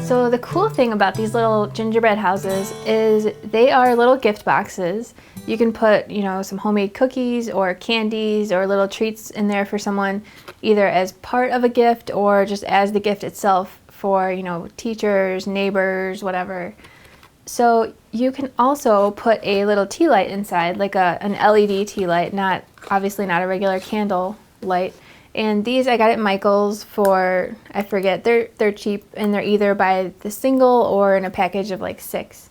So the cool thing about these little gingerbread houses is they are little gift boxes. You can put, some homemade cookies or candies or little treats in there for someone, either as part of a gift or just as the gift itself for, teachers, neighbors, whatever. So you can also put a little tea light inside, like an LED tea light, obviously not a regular candle light. And these I got at Michael's for, I forget, they're cheap, and they're either by the single or in a package of like 6.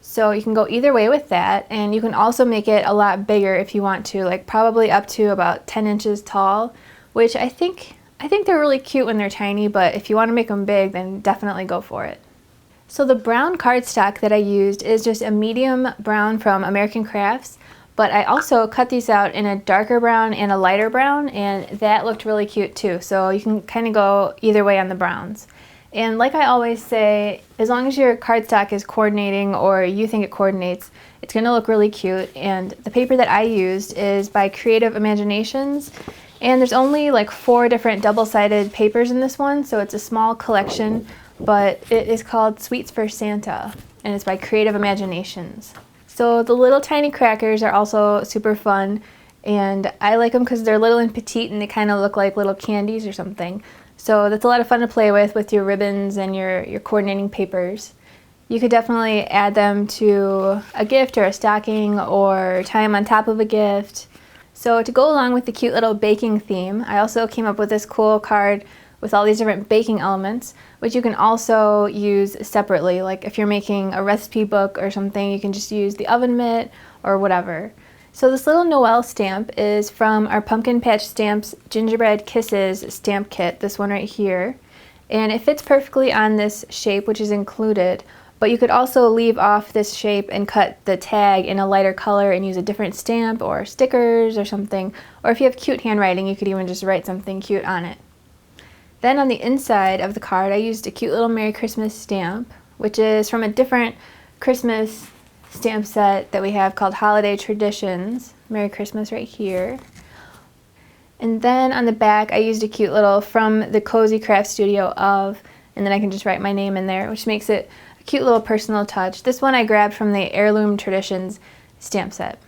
So you can go either way with that, and you can also make it a lot bigger if you want to, like probably up to about 10 inches tall, which I think they're really cute when they're tiny, but if you want to make them big, then definitely go for it. So the brown cardstock that I used is just a medium brown from American Crafts, but I also cut these out in a darker brown and a lighter brown, and that looked really cute too. So you can kind of go either way on the browns. And like I always say, as long as your cardstock is coordinating or you think it coordinates, it's going to look really cute. And the paper that I used is by Creative Imaginations, and there's only like 4 different double-sided papers in this one, so it's a small collection, but it is called Sweets for Santa, and it's by Creative Imaginations. So the little tiny crackers are also super fun, and I like them because they're little and petite and they kind of look like little candies or something. So that's a lot of fun to play with your ribbons and your coordinating papers. You could definitely add them to a gift or a stocking or tie them on top of a gift. So to go along with the cute little baking theme, I also came up with this cool card with all these different baking elements, which you can also use separately. Like if you're making a recipe book or something, you can just use the oven mitt or whatever. So this little Noel stamp is from our Pumpkin Patch Stamps Gingerbread Kisses stamp kit, this one right here. And it fits perfectly on this shape, which is included, but you could also leave off this shape and cut the tag in a lighter color and use a different stamp or stickers or something. Or if you have cute handwriting, you could even just write something cute on it. Then on the inside of the card, I used a cute little Merry Christmas stamp, which is from a different Christmas stamp set that we have called Holiday Traditions. Merry Christmas right here. And then on the back, I used a cute little From the Cozy Craft Studio of, and then I can just write my name in there, which makes it a cute little personal touch. This one I grabbed from the Heirloom Traditions stamp set.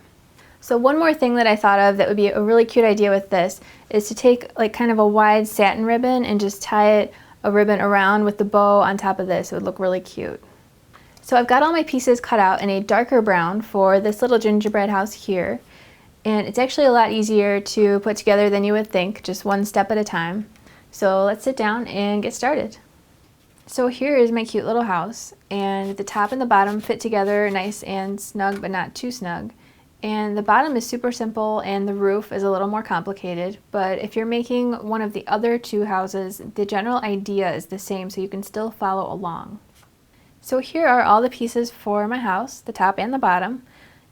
So one more thing that I thought of that would be a really cute idea with this is to take like kind of a wide satin ribbon and just tie a ribbon around with the bow on top of this. It would look really cute. So I've got all my pieces cut out in a darker brown for this little gingerbread house here. And it's actually a lot easier to put together than you would think, just one step at a time. So let's sit down and get started. So here is my cute little house, and the top and the bottom fit together nice and snug, but not too snug. And the bottom is super simple and the roof is a little more complicated, but if you're making one of the other 2 houses, the general idea is the same, so you can still follow along. So here are all the pieces for my house, the top and the bottom.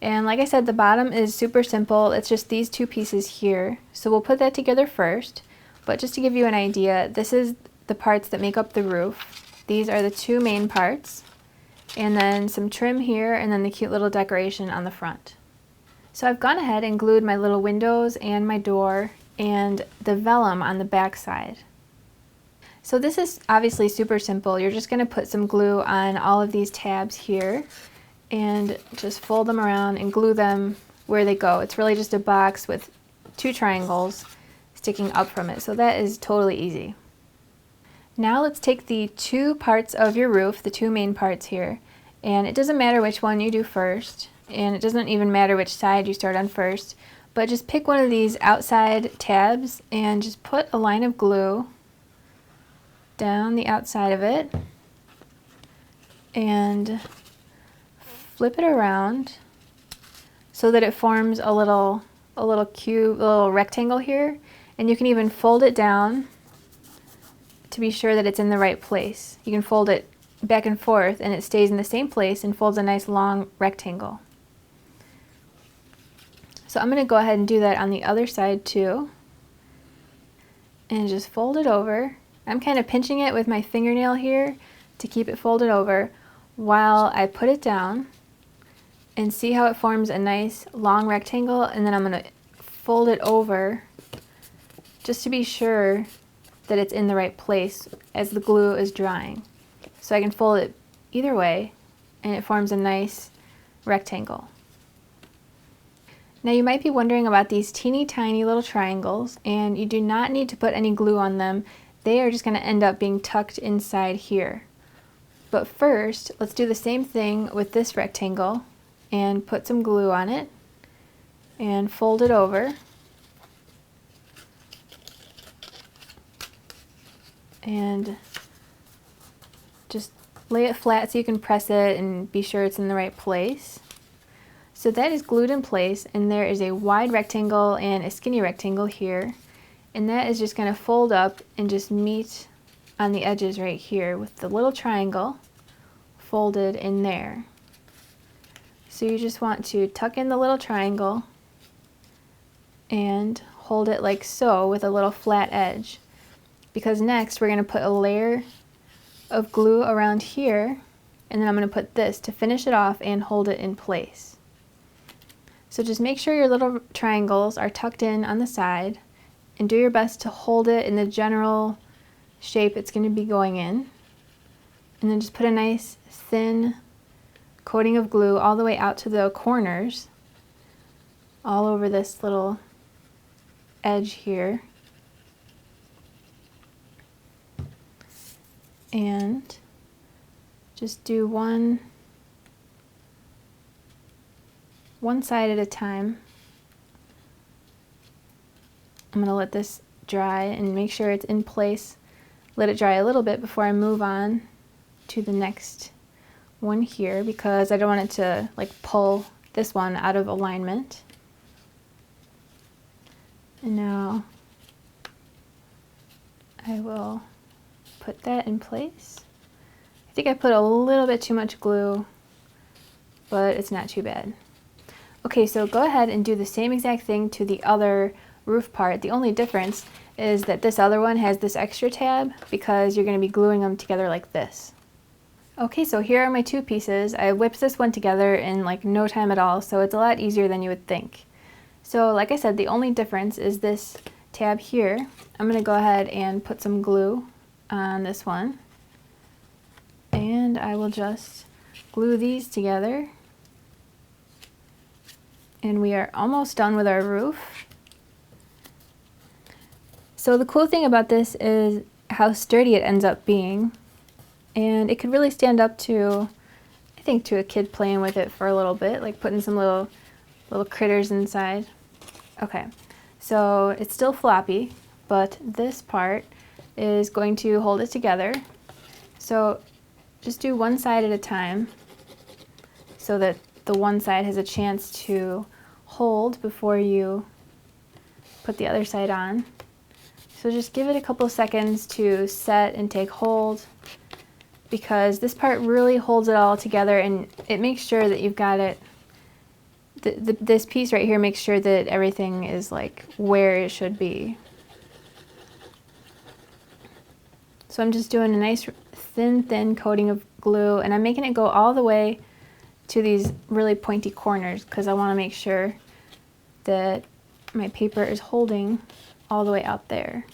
And like I said, the bottom is super simple. It's just these 2 pieces here. So we'll put that together first. But just to give you an idea, this is the parts that make up the roof. These are the 2 main parts. And then some trim here, and then the cute little decoration on the front. So I've gone ahead and glued my little windows and my door and the vellum on the back side. So this is obviously super simple. You're just going to put some glue on all of these tabs here and just fold them around and glue them where they go. It's really just a box with 2 triangles sticking up from it, so that is totally easy. Now let's take the 2 parts of your roof, the 2 main parts here, and it doesn't matter which one you do first, and it doesn't even matter which side you start on first, but just pick one of these outside tabs and just put a line of glue down the outside of it and flip it around so that it forms a little cube, a little rectangle here, and you can even fold it down to be sure that it's in the right place. You can fold it back and forth and it stays in the same place and folds a nice long rectangle. So I'm going to go ahead and do that on the other side too, and just fold it over. I'm kind of pinching it with my fingernail here to keep it folded over while I put it down, and see how it forms a nice long rectangle, and then I'm going to fold it over just to be sure that it's in the right place as the glue is drying. so I can fold it either way and it forms a nice rectangle. Now you might be wondering about these teeny tiny little triangles, and you do not need to put any glue on them. They are just going to end up being tucked inside here. But first, let's do the same thing with this rectangle and put some glue on it and fold it over. And just lay it flat so you can press it and be sure it's in the right place. So that is glued in place, and there is a wide rectangle and a skinny rectangle here, and that is just going to fold up and just meet on the edges right here with the little triangle folded in there. So you just want to tuck in the little triangle and hold it like so with a little flat edge, because next we're going to put a layer of glue around here, and then I'm going to put this to finish it off and hold it in place. So just make sure your little triangles are tucked in on the side and do your best to hold it in the general shape it's going to be going in. And then just put a nice thin coating of glue all the way out to the corners, all over this little edge here. And just do one side at a time. I'm going to let this dry and make sure it's in place. Let it dry a little bit before I move on to the next one here, because I don't want it to like pull this one out of alignment. And now I will put that in place. I think I put a little bit too much glue, but it's not too bad. Okay, so go ahead and do the same exact thing to the other roof part. The only difference is that this other one has this extra tab because you're going to be gluing them together like this. Okay, so here are my two pieces. I whipped this one together in like no time at all, so it's a lot easier than you would think. So like I said, the only difference is this tab here. I'm going to go ahead and put some glue on this one, and I will just glue these together. And we are almost done with our roof. So the cool thing about this is how sturdy it ends up being. And it could really stand up to, I think, to a kid playing with it for a little bit, like putting some little critters inside. Okay, so it's still floppy, but this part is going to hold it together. So just do one side at a time so that the one side has a chance to hold before you put the other side on. So just give it a couple seconds to set and take hold, because this part really holds it all together, and it makes sure that you've got it, this piece right here makes sure that everything is like where it should be. So I'm just doing a nice thin coating of glue, and I'm making it go all the way to these really pointy corners because I want to make sure that my paper is holding all the way out there.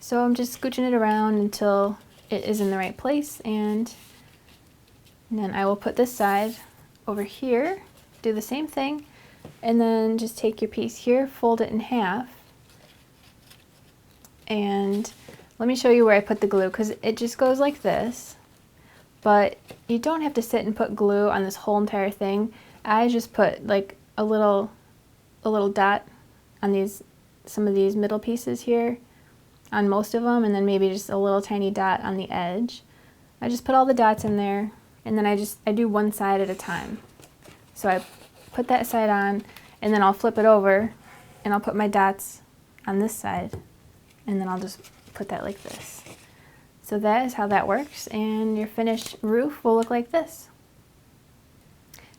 So I'm just scooching it around until it is in the right place, and then I will put this side over here, do the same thing, and then just take your piece here, fold it in half, and let me show you where I put the glue, because it just goes like this. But you don't have to sit and put glue on this whole entire thing. I just put like a little dot on some of these middle pieces here, on most of them, and then maybe just a little tiny dot on the edge. I just put all the dots in there, and then I do one side at a time. So I put that side on, and then I'll flip it over, and I'll put my dots on this side, and then I'll just put that like this. So that is how that works, and your finished roof will look like this.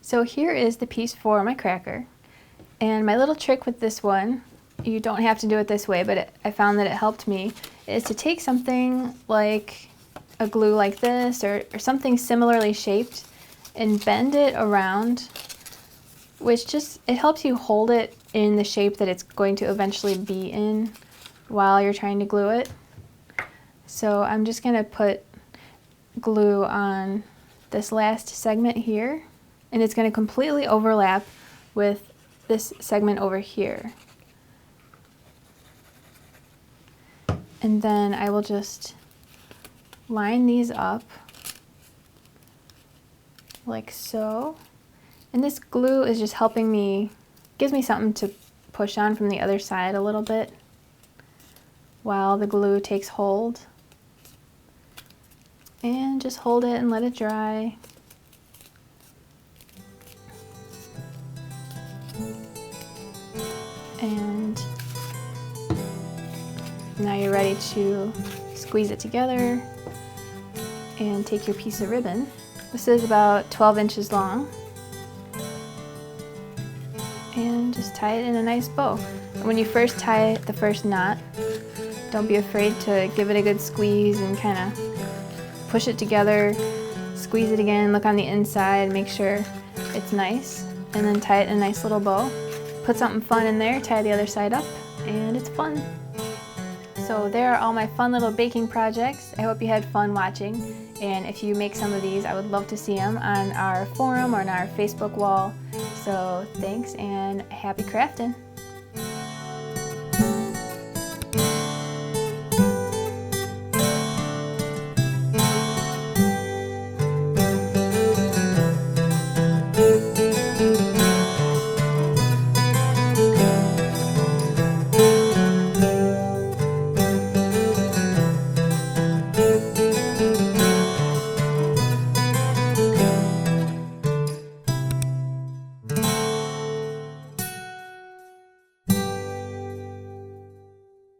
So here is the piece for my cracker, and my little trick with this one, you don't have to do it this way, but I found that it helped me, is to take something like a glue like this or something similarly shaped and bend it around, which just, it helps you hold it in the shape that it's going to eventually be in while you're trying to glue it. So I'm just going to put glue on this last segment here, and it's going to completely overlap with this segment over here. And then I will just line these up like so. And this glue is just helping me, gives me something to push on from the other side a little bit while the glue takes hold. And just hold it and let it dry. And now you're ready to squeeze it together and take your piece of ribbon. This is about 12 inches long. And just tie it in a nice bow. When you first tie the first knot, don't be afraid to give it a good squeeze and kind of push it together, squeeze it again, look on the inside, make sure it's nice, and then tie it in a nice little bow. Put something fun in there, tie the other side up, and it's fun. So there are all my fun little baking projects. I hope you had fun watching, and if you make some of these, I would love to see them on our forum or on our Facebook wall. So thanks and happy crafting!